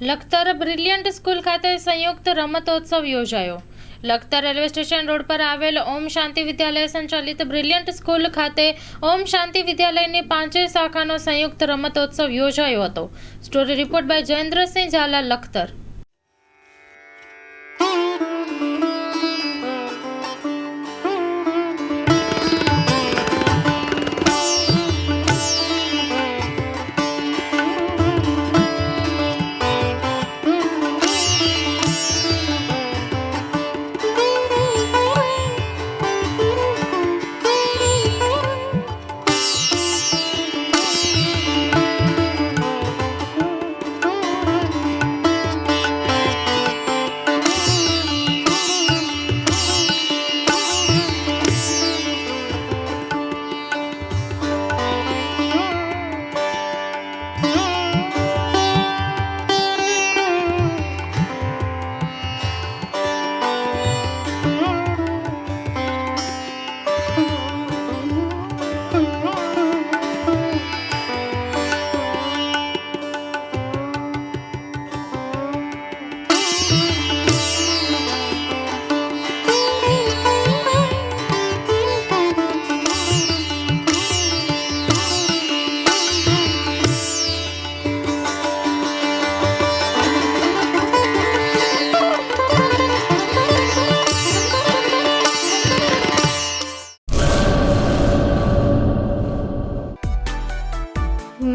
Lakhtar brilliant school ખાતે સંયુક્ત રમતોત્સવ યોજાયો. લખતર રેલવે સ્ટેશન રોડ પર આવેલ ઓમ શાંતિ વિદ્યાલય સંચાલિત બ્રિલિયન્ટ સ્કૂલ ખાતે ઓમ શાંતિ વિદ્યાલયની 5 શાખાનો સંયુક્ત રમતોત્સવ યોજાયો હતો. Story report by Jayendrasinh Zala, Lakhtar.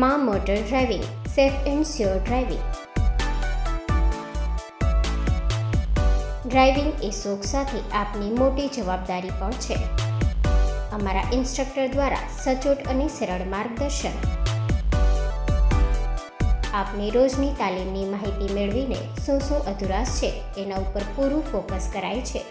માં motor driving, safe and sure driving. Driving એ શોખ સાથે આપની મોટી જવાબદારી પણ છે. અમારા ઇન્સ્ટ્રક્ટર દ્વારા સચોટ અને સરળ માર્ગદર્શન. આપની રોજની તાલીમની માહિતી મેળવીને શું અધુરાશ છે એના ઉપર પૂરું ફોકસ કરાય છે.